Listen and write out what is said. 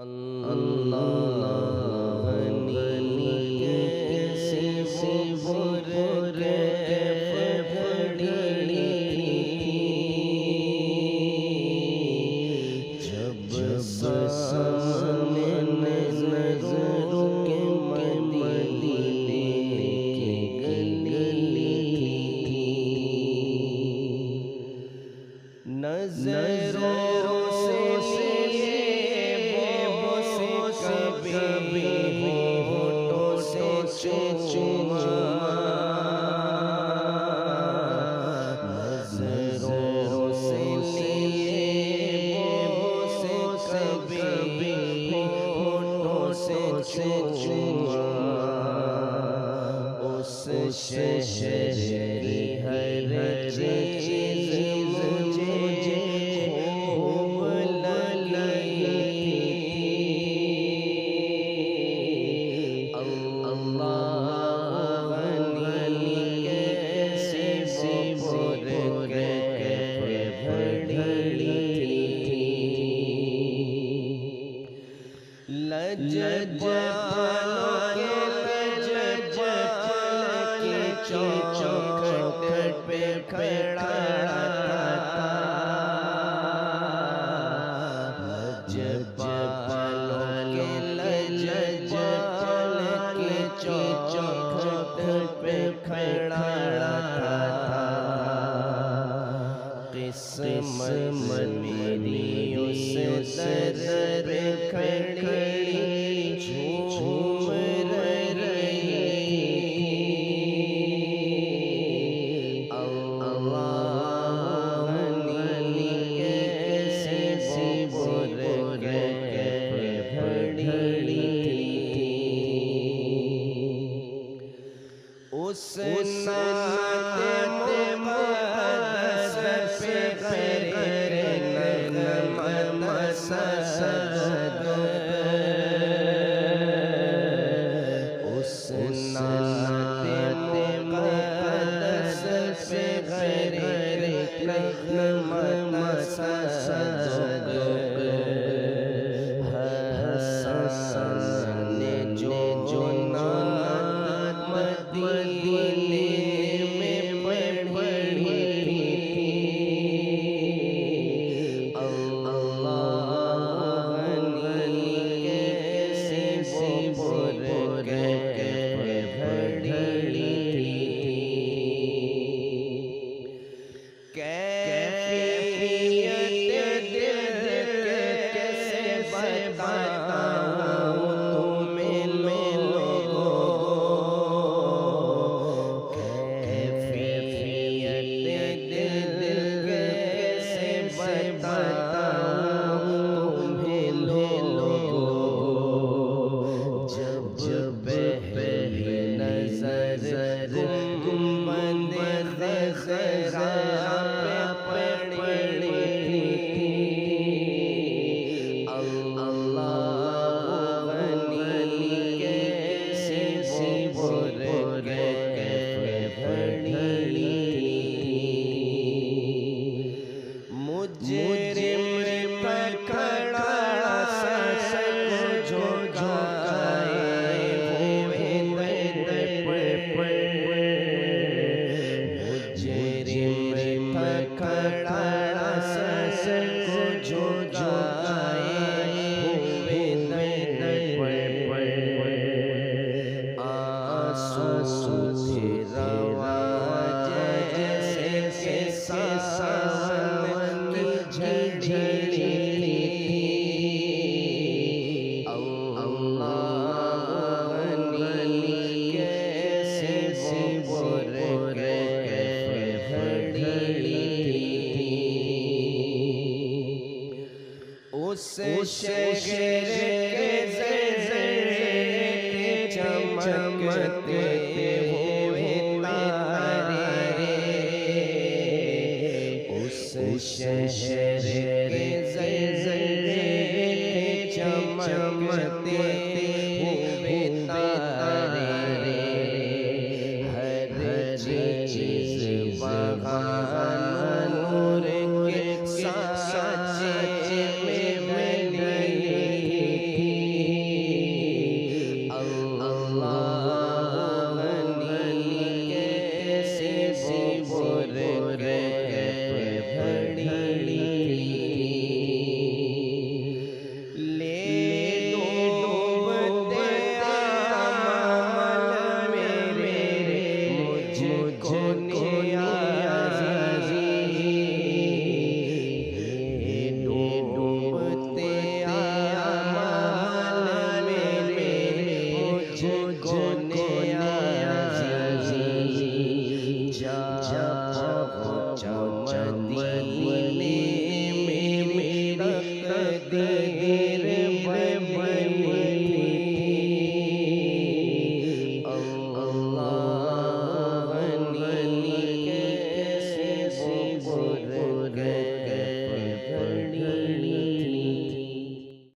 अल्लाह गनी कैसे बुरकैफ पड़ी जब सामने नज़रों के मदीने की गली नज़रों से कभी होठों से चूमा नज़रों से कभी होठों से चूमा उस शहर की हर चीज़ मुझे खूब लगी अल्लाह गनी कैसे बुरकैफ पड़ी लज्जपाल के चौखट पे खड़ा था लज्जपाल के चौखट पे खड़ा था किस्मत मेरी उस दर पे खड़ी झूम रही अल्लाह गनी कैसे बुरकैफ पड़ी उस नाते मुक़द्दस पे करे मसद उस नाते मुक़द्दस पे करे मसद हसन ने जो नात मदीने में पढ़ी अल्लाह गनी कैसे बुरकैफ पड़ी कैफियत दिल कैसे बताऊं तुम्हें लोगों कैफियत दिल कैसे बताऊं तुम्हें लोगों जब पहली नजर गुंबद ख़ज़रा पे पड़ी अल्लाह गनी कैसे बुरकैफ पड़ी मुजरिम पकड़ा सच जो गाए हुए मुजरिम पकड़ा सच जो गाए हुए आंसू रवा जैसे सावन की झड़ी अल्लाह गनी कैसे बुरकैफ पड़ी उस शहर के ज़रे चमकते हुए तारे उस शहर के ज़रे चमकते